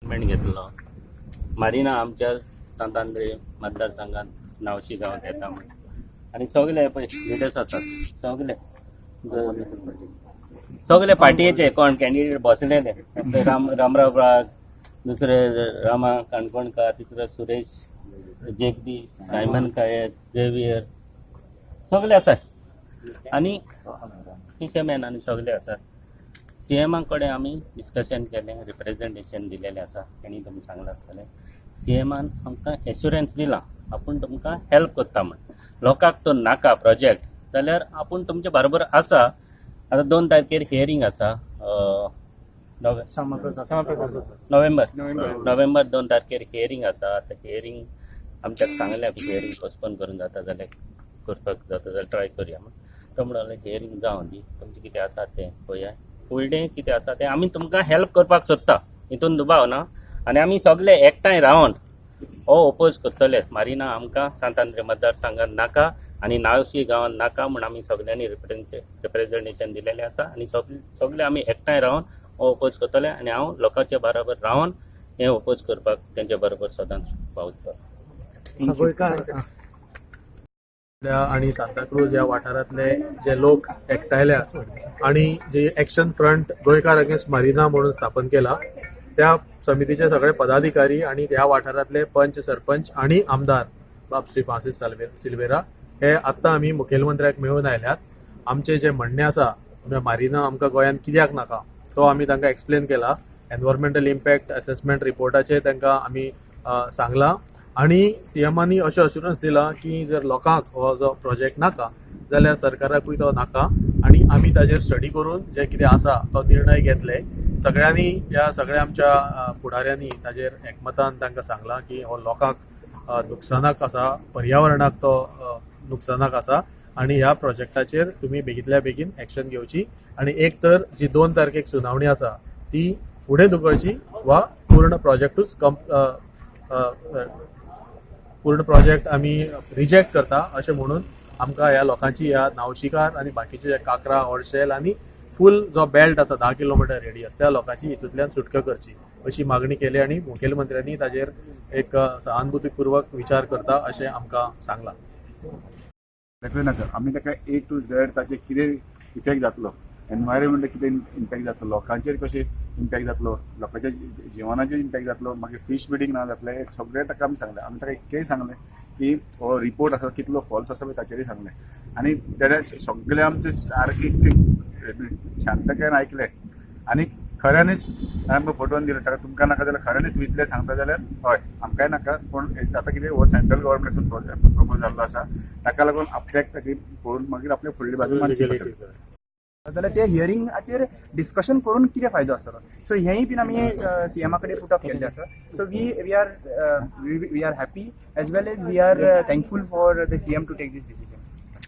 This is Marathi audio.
घेतलो मारिना आमच्या सांतांद्रे मतदारसंघात नावशी गावात येता म्हणून आणि सगळे पळय लिडर्स आसात सगळे पार्टीचे कोण कॅन्डिडेट बसलेले रामराव बाग दुसरे रामा काणकोणकार तिसरे सुरेश जगदीश सायमन कायत झेवियर सगळे आसात आणि फिशरमॅन आणि सगळे आसात सीएमा कडेन आमी डिस्कशन केलें रिप्रेझेंटेशन दिलेलें आसा तेणी तुमी सांगलां आसतलें सीएमान आमकां एश्युरन्स दिला आपूण तुमकां हेल्प करता म्हण लोकांक तो नाका प्रोजेक्ट जाल्यार आपूण तुमचे बरोबर आसा आतां 2 तारखेर हियरींग आसा नोव्हेंबर 2 तारखेर हियरींग आसा आतां हियरींग आमच्याक सांगल्या हियरींग पोस्टपोन करून जाता जाल्यार करपाक जाता जाल्यार ट्राय करया म्हण तो म्हणून हियरींग जावं दी तुमचें कितें आसा तें पळया फुडलें कितें आसा तें आमी तुमकां हेल्प करपाक सोदता हितून दुबाव ना आनी आमी सगळे एकठांय रावन हो ओपोज करतले मारिना आमकां सांतांद्रे मतदारसंघात नाका आनी नावशी गांवांत नाका म्हूण आमी सगळ्यांनी रिप्रेझेंटेशन दिलेलें आसा आनी सगळे आमी एकठांय रावन हो ओपोज करतले आनी हांव लोकांचे बरोबर रावन हें ओपोज करपाक तेंचे बरोबर सदांच पावता आणि सांताक्रूज ह्या वाठारांतले जे लोक एकठायल्यात आणि जे एक्शन फ्रंट गोंयकार अगेन्स्ट मारिना म्हणून स्थापन केला त्या समितीचे सगळे पदाधिकारी आणि ह्या वाठारांतले पंच सरपंच आणि आमदार बाब श्री फ्रांसीस सिल्वेरा हे आत्तां आमी मुखेलमंत्र्याक मेळून आयल्यात आमचे जे म्हणणें आसा मारिना आमकां गोंयांत कित्याक नाका तो आमी तांकां एक्सप्लेन केला एनवायरमेंटल इम्पॅक्ट असेसमेंट रिपोर्टाचेर तांकां आमी सांगलां आणि सीएमांनी अशें अश्युरन्स दिला की जर लोकांक हो जो प्रोजेक्ट नाका जाल्यार सरकाराकूय तो नाका आणि आमी ताजेर स्टडी करून जे कितें आसा तो निर्णय घेतले सगळ्यांनी ह्या सगळ्या आमच्या फुडाऱ्यांनी ताजेर एकमतान तांकां सांगलां की हो लोकांक नुकसानाक आसा पर्यावरणाक तो नुकसानाक आसा आणि ह्या प्रोजेक्टाचेर तुमी बेगींतल्या बेगीन एक्शन घेवची आणि एक तर जी 2 तारखेक सुनावणी आसा ती फुडें धुकळची वा पूर्ण प्रोजेक्ट आमी रिजेक्ट करता अशें म्हणून आमकां ह्या लोकांची ह्या नावशीकार आनी बाकीचे जे काकरा होडशेल आनी फूल जो बेल्ट आसा 10 किलोमिटर रेडियस त्या लोकांची हितूंतल्यान सुटका करची अशी मागणी केली आणि मुखेलमंत्र्यांनी ताजेर एक सहानुभूतीपूर्वक विचार करता अशें आमकां सांगलां नाका आमी ताका A to Z ताचे कितें इफेक्ट जातलो एनवायरमेंट कितें इम्पॅक्ट जातलो लोकांचेर कशें इम्पॅक्ट जातलो लोकांच्या जिवनाचेर इम्पॅक्ट जातलो मागीर फिश ब्रिडींग ना जातलें हे सगळें ताका आमी सांगलें आमी ताका इतकेंय सांगलें की हो रिपोर्ट आसा कितलो फॉल्स आसा पळय ताचेरय सांगलें आनी तेणे सगळे आमचे सारके शांतकायेन आयकले आनी खऱ्यांनीच आमकां फटोवन दिलें ताका तुमकां नाका जाल्यार खऱ्यांनीच वितलें सांगता जाल्यार हय आमकांय नाका पूण आतां कितें हो सेंट्रल गव्हर्मेंटासून प्रपोज जाल्लो आसा ताका लागून आपल्याक ताची पळोवन मागीर आपले फुडली बाजू मानची पडटली जाल्यार ते हियरिंगाचेर डिस्कशन करून कितें फायदो आसतलो सो हेंय बीन आमी सीएमा कडेन पुट अप केल्लें आसा so we are happy as well as we are thankful for the CM to take these decision